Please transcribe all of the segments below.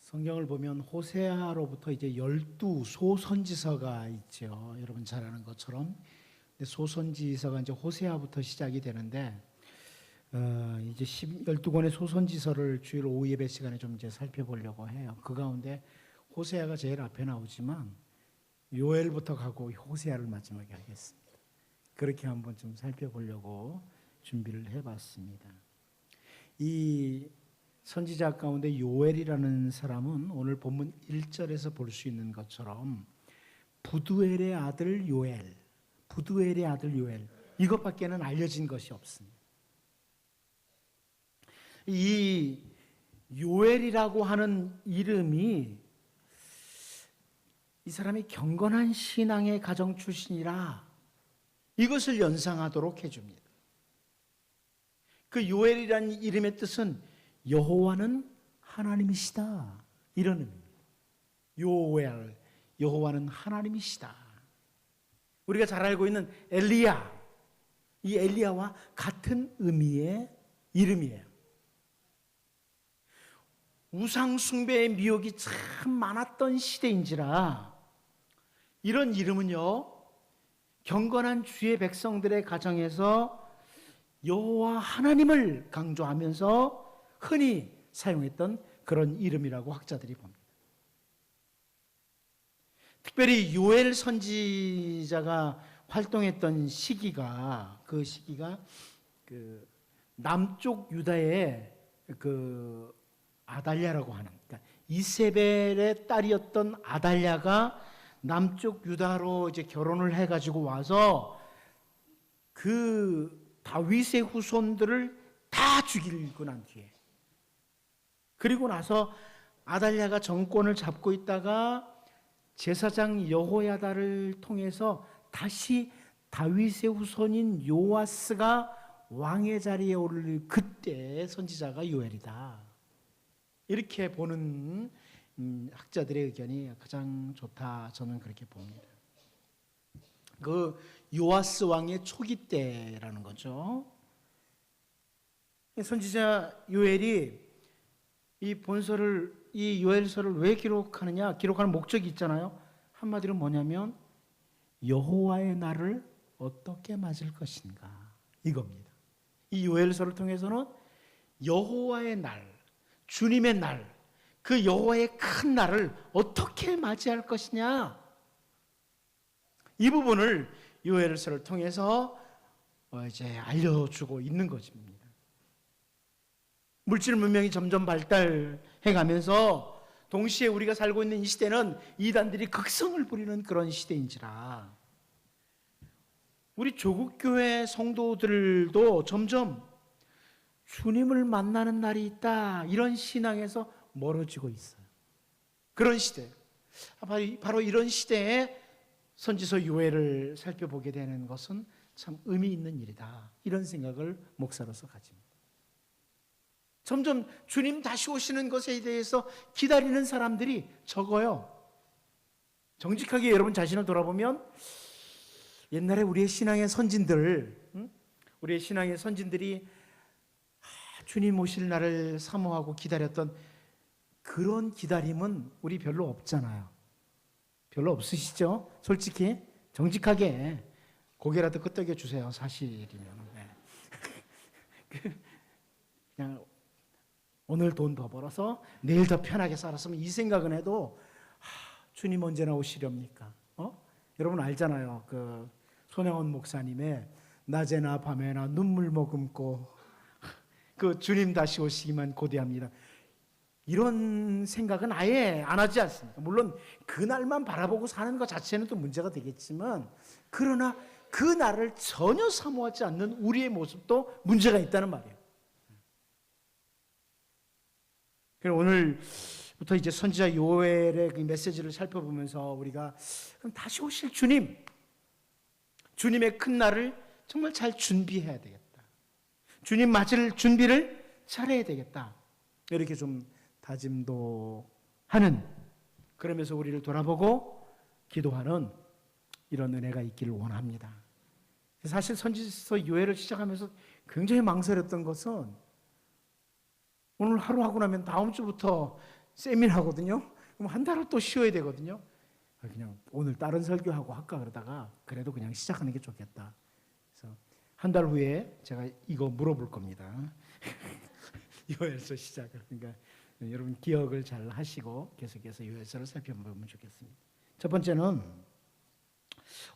성경을 보면 호세아로부터 이제 12 소선지서가 있죠. 여러분 잘 아는 것처럼. 근데 소선지서가 이제 호세아부터 시작이 되는데, 이제 12권의 소선지서를 주일 오후 예배 시간에 좀 이제 살펴보려고 해요. 그 가운데 호세아가 제일 앞에 나오지만 요엘부터 가고 호세아를 마지막에 하겠습니다. 그렇게 한번 좀 살펴보려고 준비를 해봤습니다. 이 선지자 가운데 요엘이라는 사람은 오늘 본문 1절에서 볼 수 있는 것처럼 부두엘의 아들 요엘, 부두엘의 아들 요엘, 이것밖에는 알려진 것이 없습니다. 이 요엘이라고 하는 이름이 이 사람이 경건한 신앙의 가정 출신이라 이것을 연상하도록 해줍니다. 그 요엘이라는 이름의 뜻은 여호와는 하나님이시다, 이런 의미입니다. 요엘, 여호와는 하나님이시다. 우리가 잘 알고 있는 엘리야, 이 엘리야와 같은 의미의 이름이에요. 우상 숭배의 미혹이 참 많았던 시대인지라 이런 이름은요, 경건한 주의 백성들의 가정에서 여호와 하나님을 강조하면서 흔히 사용했던 그런 이름이라고 학자들이 봅니다. 특별히 요엘 선지자가 활동했던 시기가, 그 시기가 그 남쪽 유다의 그 아달랴라고 하는, 그러니까 이세벨의 딸이었던 아달랴가 남쪽 유다로 이제 결혼을 해가지고 와서 그 다윗의 후손들을 다 죽이고 난 뒤에, 그리고 나서 아달랴가 정권을 잡고 있다가 제사장 여호야다를 통해서 다시 다윗의 후손인 요아스가 왕의 자리에 오를 그때 선지자가 요엘이다, 이렇게 보는 학자들의 의견이 가장 좋다, 저는 그렇게 봅니다. 그 요아스 왕의 초기 때라는 거죠. 선지자 요엘이 이 본서를, 이 요엘서를 왜 기록하느냐, 기록하는 목적이 있잖아요. 한마디로 뭐냐면 여호와의 날을 어떻게 맞을 것인가, 이겁니다. 이 요엘서를 통해서는 여호와의 날, 주님의 날, 그 여호와의 큰 날을 어떻게 맞이할 것이냐, 이 부분을 요엘서를 통해서 이제 알려주고 있는 것입니다. 물질 문명이 점점 발달해 가면서 동시에 우리가 살고 있는 이 시대는 이단들이 극성을 부리는 그런 시대인지라 우리 조국교회 성도들도 점점 주님을 만나는 날이 있다, 이런 신앙에서 멀어지고 있어요. 그런 시대, 바로 이런 시대에 선지서 요엘을 살펴보게 되는 것은 참 의미 있는 일이다, 이런 생각을 목사로서 가집니다. 점점 주님 다시 오시는 것에 대해서 기다리는 사람들이 적어요. 정직하게 여러분 자신을 돌아보면 옛날에 우리의 신앙의 선진들이 주님 오실 날을 사모하고 기다렸던 그런 기다림은 우리 별로 없잖아요. 별로 없으시죠? 솔직히 정직하게 고개라도 끄덕여 주세요, 사실이면. 네. 그냥 오늘 돈 더 벌어서 내일 더 편하게 살았으면, 이 생각은 해도 주님 언제나 오시렵니까? 여러분 알잖아요. 그 손혜원 목사님의 낮에나 밤에나 눈물 머금고 그 주님 다시 오시기만 고대합니다, 이런 생각은 아예 안 하지 않습니까? 물론 그날만 바라보고 사는 것 자체는 또 문제가 되겠지만, 그러나 그 날을 전혀 사모하지 않는 우리의 모습도 문제가 있다는 말이에요. 오늘부터 이제 선지자 요엘의 그 메시지를 살펴보면서 우리가 그럼 다시 오실 주님의 큰 날을 정말 잘 준비해야 되겠다, 주님 맞을 준비를 잘해야 되겠다, 이렇게 좀 다짐도 하는, 그러면서 우리를 돌아보고 기도하는 이런 은혜가 있기를 원합니다. 사실 선지서 요엘을 시작하면서 굉장히 망설였던 것은 오늘 하루 하고 나면 다음 주부터 세미나거든요. 그럼 한 달을 또 쉬어야 되거든요. 그냥 오늘 다른 설교하고 할까 그러다가 그래도 그냥 시작하는 게 좋겠다. 그래서 한 달 후에 제가 이거 물어볼 겁니다. 요엘서 시작을. 그러니까 여러분 기억을 잘 하시고 계속해서 요엘서를 살펴보면 좋겠습니다. 첫 번째는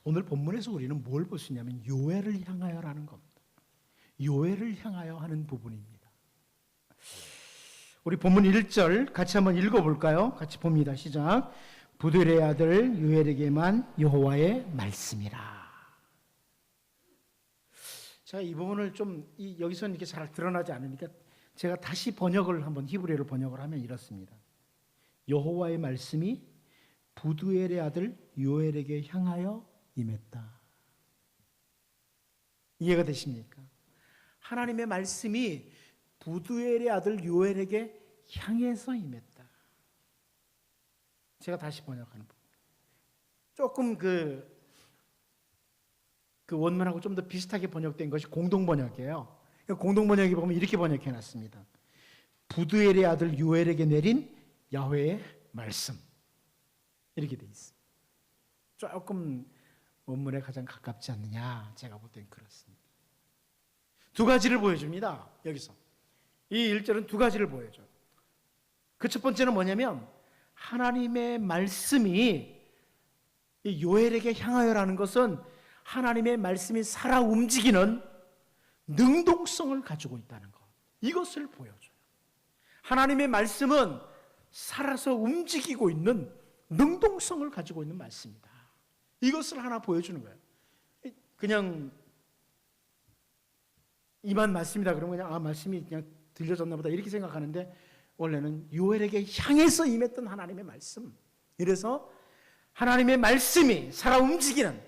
오늘 본문에서 우리는 뭘 볼 수 있냐면 요엘을 향하여라는 겁니다. 요엘을 향하여 하는 부분입니다. 우리 본문 1절 같이 한번 읽어볼까요? 같이 봅니다. 시작. 부들의 아들 요엘에게만 여호와의 말씀이라. 자, 이 부분을 좀 여기서는 이렇게 잘 드러나지 않으니까 제가 다시 번역을 한번 히브리어로 번역을 하면 이렇습니다. 여호와의 말씀이 부두엘의 아들 요엘에게 향하여 임했다. 이해가 되십니까? 하나님의 말씀이 부두엘의 아들 요엘에게 향해서 임했다. 제가 다시 번역하는 부분. 조금 그 원문하고 좀 더 비슷하게 번역된 것이 공동 번역이에요. 공동 번역에 보면 이렇게 번역해 놨습니다. 부두엘의 아들 요엘에게 내린 야훼의 말씀. 이렇게 돼 있어요. 조금 원문에 가장 가깝지 않느냐, 제가 볼 땐 그렇습니다. 두 가지를 보여줍니다. 여기서 이 1절은 두 가지를 보여줘요. 그 첫 번째는 뭐냐면 하나님의 말씀이 이 요엘에게 향하여라는 것은 하나님의 말씀이 살아 움직이는 능동성을 가지고 있다는 것, 이것을 보여줘요. 하나님의 말씀은 살아서 움직이고 있는 능동성을 가지고 있는 말씀이다. 이것을 하나 보여주는 거예요. 그냥 이만 말씀이다 그러면 그냥 말씀이 그냥 들려졌나 보다 이렇게 생각하는데 원래는 요엘에게 향해서 임했던 하나님의 말씀. 이래서 하나님의 말씀이 살아 움직이는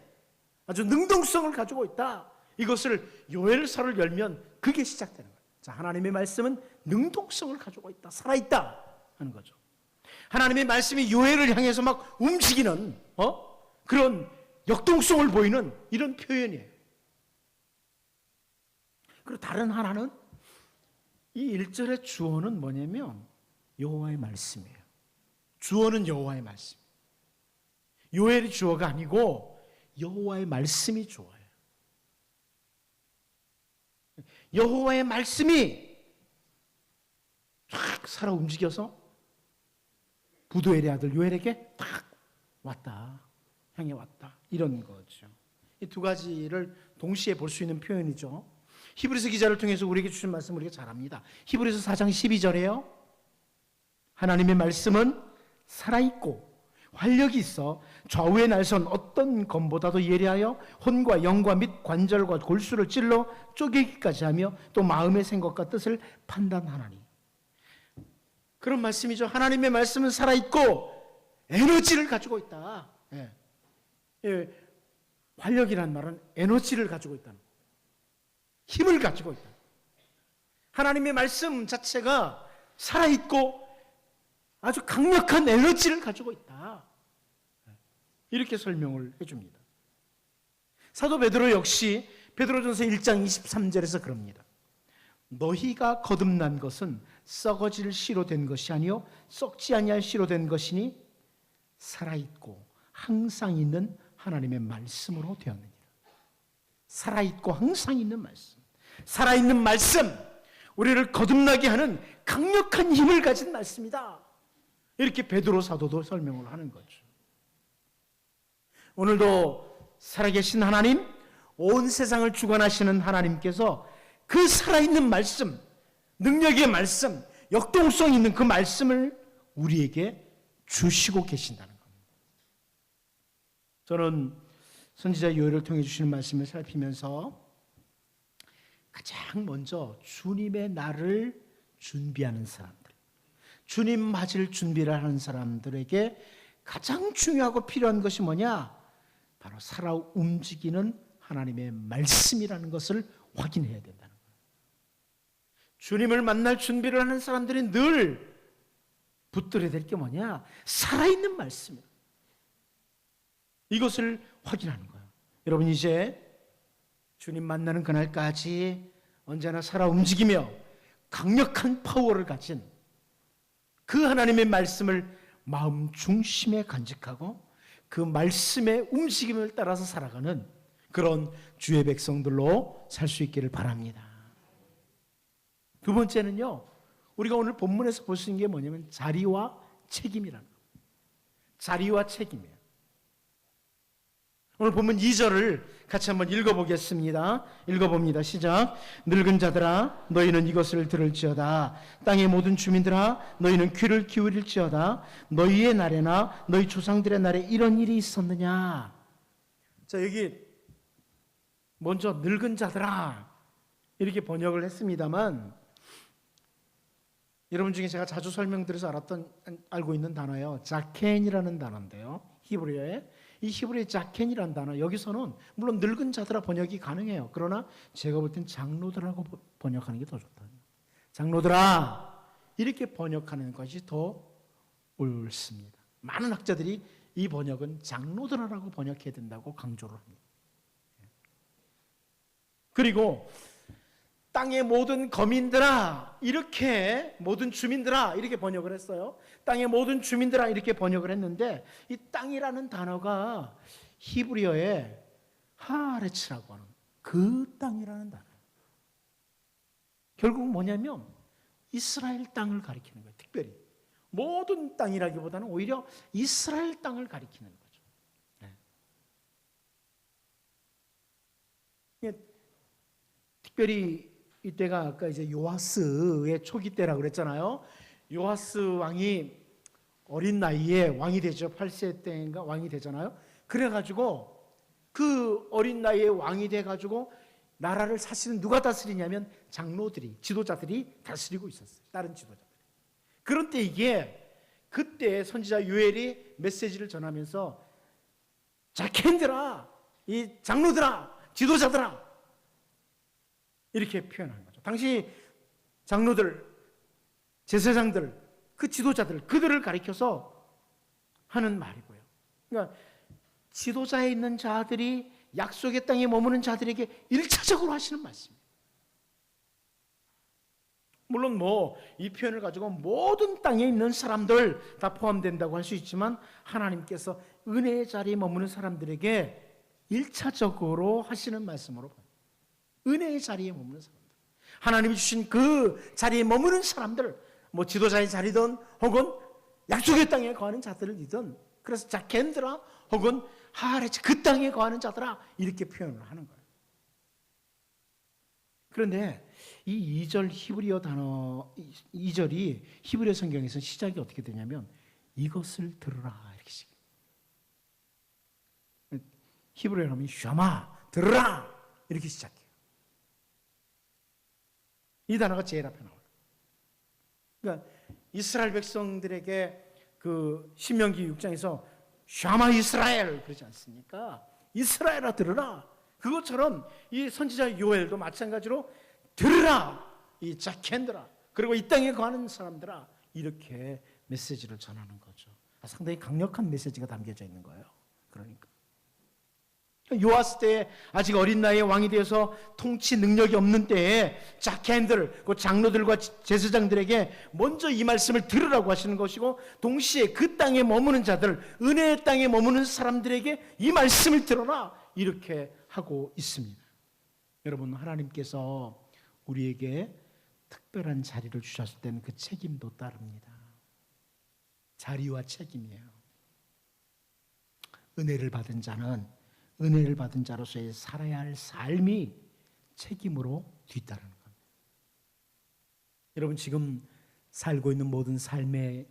아주 능동성을 가지고 있다. 이것을 요엘서를 열면 그게 시작되는 거예요. 자, 하나님의 말씀은 능동성을 가지고 있다. 살아있다 하는 거죠. 하나님의 말씀이 요엘을 향해서 막 움직이는 그런 역동성을 보이는 이런 표현이에요. 그리고 다른 하나는 이 1절의 주어는 뭐냐면 여호와의 말씀이에요. 주어는 여호와의 말씀. 요엘이 주어가 아니고 여호와의 말씀이 주어예요. 여호와의 말씀이 쫙 살아 움직여서 부두엘의 아들 요엘에게 딱 왔다. 향해 왔다. 이런 거죠. 이 두 가지를 동시에 볼 수 있는 표현이죠. 히브리서 기자를 통해서 우리에게 주신 말씀 우리가 잘 압니다. 히브리서 4장 12절에요. 하나님의 말씀은 살아있고 활력이 있어 좌우의 날선 어떤 검보다도 예리하여 혼과 영과 및 관절과 골수를 찔러 쪼개기까지 하며 또 마음의 생각과 뜻을 판단하나니. 그런 말씀이죠. 하나님의 말씀은 살아있고 에너지를 가지고 있다. 활력이란 말은 에너지를 가지고 있다는 거예요. 힘을 가지고 있다. 하나님의 말씀 자체가 살아있고 아주 강력한 에너지를 가지고 있다. 이렇게 설명을 해줍니다. 사도 베드로 역시 베드로전서 1장 23절에서 그럽니다. 너희가 거듭난 것은 썩어질 씨로 된 것이 아니요 썩지 아니할 씨로 된 것이니 살아있고 항상 있는 하나님의 말씀으로 되었느니라. 살아있고 항상 있는 말씀. 살아있는 말씀, 우리를 거듭나게 하는 강력한 힘을 가진 말씀이다. 이렇게 베드로 사도도 설명을 하는 거죠. 오늘도 살아계신 하나님, 온 세상을 주관하시는 하나님께서 그 살아있는 말씀, 능력의 말씀, 역동성 있는 그 말씀을 우리에게 주시고 계신다는 겁니다. 저는 선지자 요엘을 통해 주시는 말씀을 살피면서 가장 먼저 주님의 날을 준비하는 사람들, 주님 맞을 준비를 하는 사람들에게 가장 중요하고 필요한 것이 뭐냐? 바로 살아 움직이는 하나님의 말씀이라는 것을 확인해야 된다는 거예요. 주님을 만날 준비를 하는 사람들이 늘 붙들어야 될 게 뭐냐? 살아있는 말씀이에요. 이것을 확인하는 거예요. 여러분 이제 주님 만나는 그날까지 언제나 살아 움직이며 강력한 파워를 가진 그 하나님의 말씀을 마음 중심에 간직하고 그 말씀의 움직임을 따라서 살아가는 그런 주의 백성들로 살 수 있기를 바랍니다. 두 번째는요, 우리가 오늘 본문에서 볼 수 있는 게 뭐냐면 자리와 책임이라는 겁니다. 자리와 책임이에요. 오늘 본문 2절을 같이 한번 읽어보겠습니다. 읽어봅니다. 시작. 늙은 자들아 너희는 이것을 들을지어다. 땅의 모든 주민들아 너희는 귀를 기울일지어다. 너희의 날에나 너희 조상들의 날에 이런 일이 있었느냐. 자, 여기 먼저 늙은 자들아 이렇게 번역을 했습니다만, 여러분 중에 제가 자주 설명드려서 알고 있는 단어예요. 자켄이라는 단어인데요, 히브리어에 이 히브리어의 자켄이라는 단어, 여기서는 물론 늙은 자들아 번역이 가능해요. 그러나 제가 볼 땐 장로들하고 번역하는 게 더 좋다. 장로들아 이렇게 번역하는 것이 더 옳습니다. 많은 학자들이 이 번역은 장로들아라고 번역해야 된다고 강조를 합니다. 그리고 땅의 모든 거민들아 이렇게, 모든 주민들아 이렇게 번역을 했어요. 땅의 모든 주민들아 이렇게 번역을 했는데, 이 땅이라는 단어가 히브리어에 하아레츠라고 하는 그 땅이라는 단어예요. 결국 뭐냐면 이스라엘 땅을 가리키는 거예요. 특별히 모든 땅이라기보다는 오히려 이스라엘 땅을 가리키는 거죠. 네. 특별히 이때가 아까 이제 요아스의 초기 때라고 그랬잖아요. 요아스 왕이 어린 나이에 왕이 되죠. 8세 때인가 왕이 되잖아요. 그래가지고 그 어린 나이에 왕이 돼가지고 나라를 사실은 누가 다스리냐면 장로들이, 지도자들이 다스리고 있었어요. 다른 지도자들이. 그런데 이게 그때 선지자 요엘이 메시지를 전하면서 자켄들아, 이 장로들아, 지도자들아 이렇게 표현한 거죠. 당시 장로들, 제사장들, 그 지도자들, 그들을 가리켜서 하는 말이고요. 그러니까 지도자에 있는 자들이 약속의 땅에 머무는 자들에게 일차적으로 하시는 말씀이에요. 물론 이 표현을 가지고 모든 땅에 있는 사람들 다 포함된다고 할 수 있지만, 하나님께서 은혜의 자리에 머무는 사람들에게 일차적으로 하시는 말씀으로 봐요. 은혜의 자리에 머무는 사람들, 하나님이 주신 그 자리에 머무는 사람들, 지도자의 자리든 혹은 약속의 땅에 거하는 자들이든, 그래서 자켄들아 혹은 하아레츠 그 땅에 거하는 자들아 이렇게 표현을 하는 거예요. 그런데 이 2절 히브리어 단어 2절이 히브리어 성경에서 시작이 어떻게 되냐면 이것을 들으라 이렇게 시작해요. 히브리어로 하면 샤마 들으라 이렇게 시작해요. 이 단어가 제일 앞에 나와요. 그러니까 이스라엘 백성들에게 그 신명기 6장에서 샤마 이스라엘 그러지 않습니까? 이스라엘아 들으라. 그것처럼 이 선지자 요엘도 마찬가지로 들으라, 이 자켄들아, 그리고 이 땅에 거하는 사람들아 이렇게 메시지를 전하는 거죠. 상당히 강력한 메시지가 담겨져 있는 거예요. 그러니까 요아스 때에 아직 어린 나이에 왕이 되어서 통치 능력이 없는 때에 자켄들, 그 장로들과 제사장들에게 먼저 이 말씀을 들으라고 하시는 것이고, 동시에 그 땅에 머무는 자들, 은혜의 땅에 머무는 사람들에게 이 말씀을 들어라 이렇게 하고 있습니다. 여러분, 하나님께서 우리에게 특별한 자리를 주셨을 때는 그 책임도 따릅니다. 자리와 책임이에요. 은혜를 받은 자는 은혜를 받은 자로서의 살아야 할 삶이 책임으로 뒤따르는 겁니다. 여러분, 지금 살고 있는 모든 삶의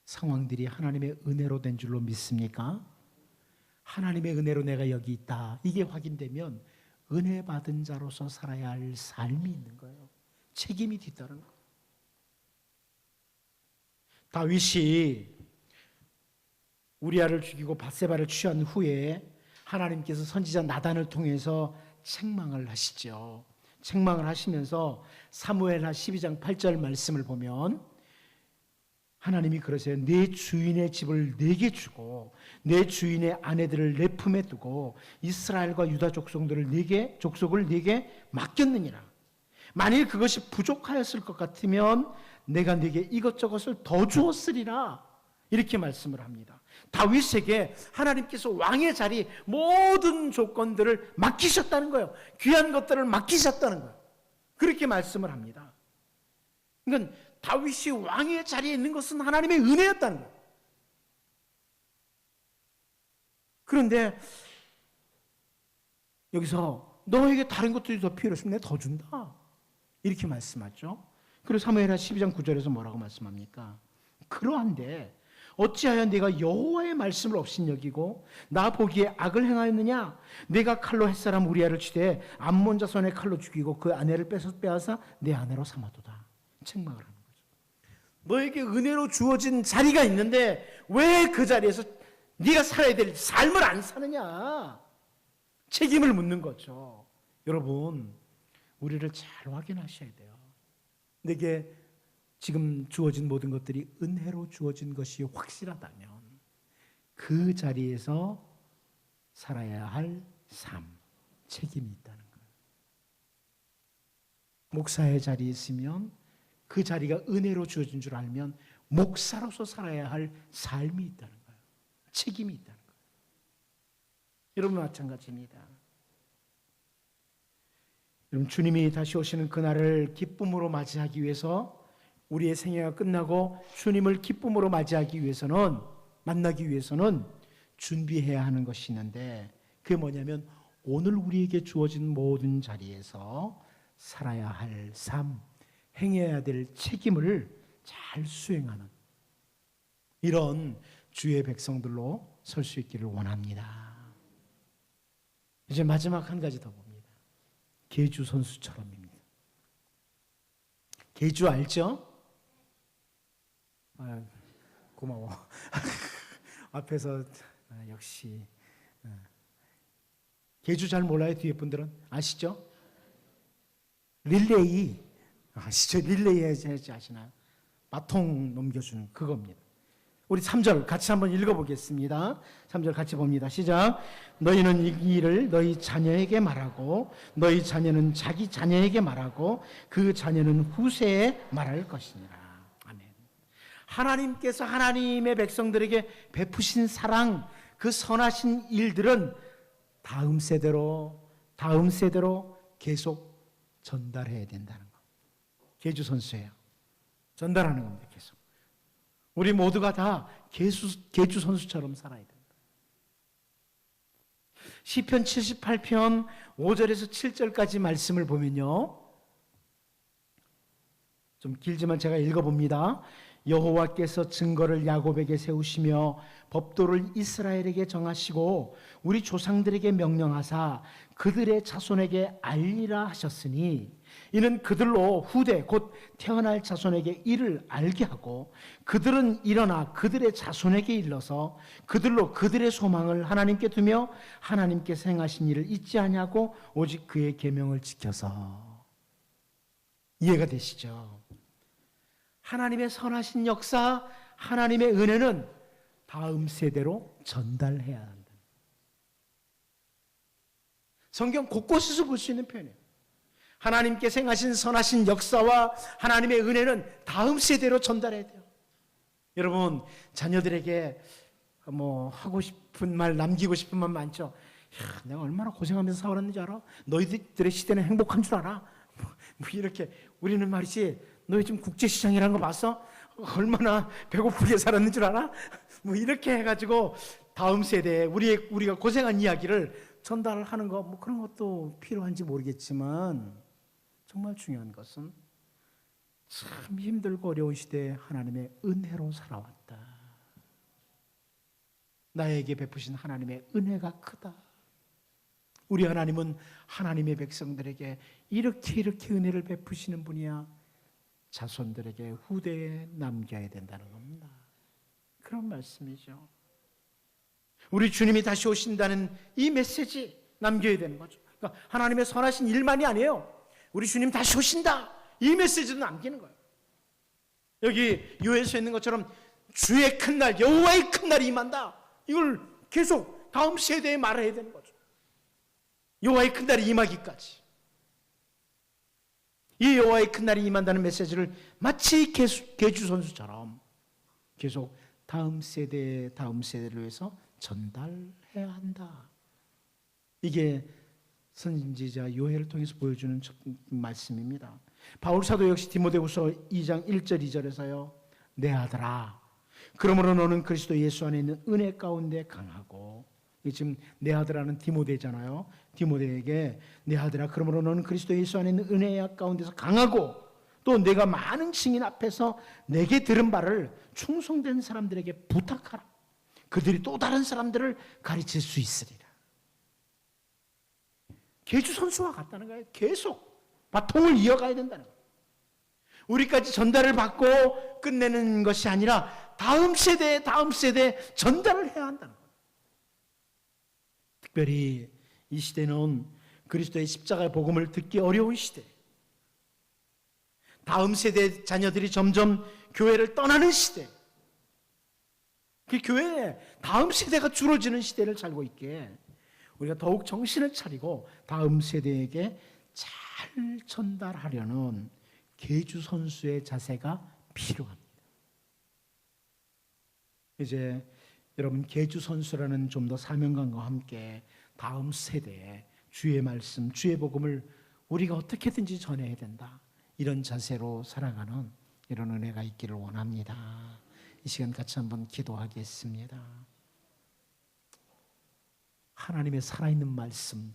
상황들이 하나님의 은혜로 된 줄로 믿습니까? 하나님의 은혜로 내가 여기 있다, 이게 확인되면 은혜 받은 자로서 살아야 할 삶이 있는 거예요. 책임이 뒤따르는 거예요. 다윗이 우리아를 죽이고 밧세바를 취한 후에 하나님께서 선지자 나단을 통해서 책망을 하시죠. 책망을 하시면서 사무엘하 12장 8절 말씀을 보면 하나님이 그러세요. 내 주인의 집을 내게 주고 내 주인의 아내들을 내 품에 두고 이스라엘과 유다 족속을 내게 맡겼느니라. 만일 그것이 부족하였을 것 같으면 내가 네게 이것저것을 더 주었으리라. 이렇게 말씀을 합니다. 다윗에게 하나님께서 왕의 자리 모든 조건들을 맡기셨다는 거예요. 귀한 것들을 맡기셨다는 거예요. 그렇게 말씀을 합니다. 그러니까 다윗이 왕의 자리에 있는 것은 하나님의 은혜였다는 거예요. 그런데 여기서 너에게 다른 것들이 더 필요했으면 내가 더 준다. 이렇게 말씀하죠. 그리고 사무엘하 12장 9절에서 뭐라고 말씀합니까? 그러한데 어찌하여 네가 여호와의 말씀을 업신여기고 나 보기에 악을 행하였느냐? 네가 칼로 햇사람 우리아를 치되 암몬 자손의 칼로 죽이고 그 아내를 빼앗아 내 아내로 삼아도다. 책망을 하는 거죠. 너에게 은혜로 주어진 자리가 있는데 왜 그 자리에서 네가 살아야 될 삶을 안 사느냐? 책임을 묻는 거죠. 여러분, 우리를 잘 확인하셔야 돼요. 내게 지금 주어진 모든 것들이 은혜로 주어진 것이 확실하다면 그 자리에서 살아야 할 삶, 책임이 있다는 거예요. 목사의 자리에 있으면 그 자리가 은혜로 주어진 줄 알면 목사로서 살아야 할 삶이 있다는 거예요. 책임이 있다는 거예요. 여러분 마찬가지입니다. 여러분 주님이 다시 오시는 그날을 기쁨으로 맞이하기 위해서 우리의 생애가 끝나고 주님을 기쁨으로 맞이하기 위해서는 만나기 위해서는 준비해야 하는 것이 있는데 그게 뭐냐면 오늘 우리에게 주어진 모든 자리에서 살아야 할 삶, 행해야 될 책임을 잘 수행하는 이런 주의 백성들로 설 수 있기를 원합니다. 이제 마지막 한 가지 더 봅니다. 계주 선수처럼입니다. 계주 알죠? 고마워. 앞에서 역시 계주 잘 몰라요? 뒤에 분들은 아시죠? 릴레이 아시죠? 릴레이 해야지 아시나요? 바통 넘겨주는 그겁니다. 우리 3절 같이 한번 읽어보겠습니다. 3절 같이 봅니다. 시작. 너희는 이 일을 너희 자녀에게 말하고 너희 자녀는 자기 자녀에게 말하고 그 자녀는 후세에 말할 것이니라. 아멘. 하나님께서 하나님의 백성들에게 베푸신 사랑, 그 선하신 일들은 다음 세대로 계속 전달해야 된다는 거. 계주 선수예요. 전달하는 겁니다. 계속. 우리 모두가 다 계주 선수처럼 살아야 된다. 시편 78편 5절에서 7절까지 말씀을 보면요. 좀 길지만 제가 읽어봅니다. 여호와께서 증거를 야곱에게 세우시며 법도를 이스라엘에게 정하시고 우리 조상들에게 명령하사 그들의 자손에게 알리라 하셨으니 이는 그들로 후대 곧 태어날 자손에게 이를 알게 하고 그들은 일어나 그들의 자손에게 일러서 그들로 그들의 소망을 하나님께 두며 하나님께서 행하신 일을 잊지 아니하고 오직 그의 계명을 지켜서. 이해가 되시죠? 하나님의 선하신 역사, 하나님의 은혜는 다음 세대로 전달해야 한다. 성경 곳곳에서 볼 수 있는 표현이에요. 하나님께서 행하신 선하신 역사와 하나님의 은혜는 다음 세대로 전달해야 돼요. 여러분, 자녀들에게 하고 싶은 말, 남기고 싶은 말 많죠. 야, 내가 얼마나 고생하면서 살았는지 알아? 너희들의 시대는 행복한 줄 알아? 이렇게 우리는 말이지. 너희 지금 국제시장이라는 거 봤어? 얼마나 배고프게 살았는 줄 알아? 이렇게 해가지고 다음 세대에 우리가 고생한 이야기를 전달하는 거 그런 것도 필요한지 모르겠지만 정말 중요한 것은 참 힘들고 어려운 시대에 하나님의 은혜로 살아왔다. 나에게 베푸신 하나님의 은혜가 크다. 우리 하나님은 하나님의 백성들에게 이렇게 은혜를 베푸시는 분이야. 자손들에게 후대에 남겨야 된다는 겁니다. 그런 말씀이죠. 우리 주님이 다시 오신다는 이 메시지 남겨야 되는 거죠. 그러니까 하나님의 선하신 일만이 아니에요. 우리 주님 다시 오신다. 이 메시지도 남기는 거예요. 여기 요에서 있는 것처럼 주의 큰 날, 여호와의 큰 날이 임한다. 이걸 계속 다음 세대에 말해야 되는 거죠. 여호와의 큰 날이 임하기까지. 이 여호와의 큰 날이 임한다는 메시지를 마치 계주 선수처럼 계속 다음 세대를 위해서 전달해야 한다. 이게 선지자 요엘을 통해서 보여주는 말씀입니다. 바울 사도 역시 디모데후서 2장 1절 2절에서요. 내 아들아, 그러므로 너는 그리스도 예수 안에 있는 은혜 가운데 강하고, 지금 내 아들아는 디모데잖아요. 디모데에게 내 아들아, 그러므로 너는 그리스도 예수 안에 있는 은혜 가운데서 강하고, 또 내가 많은 증인 앞에서 내게 들은 바를 충성된 사람들에게 부탁하라. 그들이 또 다른 사람들을 가르칠 수 있으리라. 계주 선수와 같다는 거예요. 계속 바통을 이어가야 된다는 거예요. 우리까지 전달을 받고 끝내는 것이 아니라 다음 세대에 전달을 해야 한다는 거예요. 특별히 이 시대는 그리스도의 십자가의 복음을 듣기 어려운 시대, 다음 세대 자녀들이 점점 교회를 떠나는 시대, 그 교회에 다음 세대가 줄어지는 시대를 살고 있기에 우리가 더욱 정신을 차리고 다음 세대에게 잘 전달하려는 계주 선수의 자세가 필요합니다. 이제 여러분, 계주 선수라는 좀 더 사명감과 함께 다음 세대에 주의 말씀, 주의 복음을 우리가 어떻게든지 전해야 된다, 이런 자세로 살아가는 이런 은혜가 있기를 원합니다. 이 시간 같이 한번 기도하겠습니다. 하나님의 살아있는 말씀,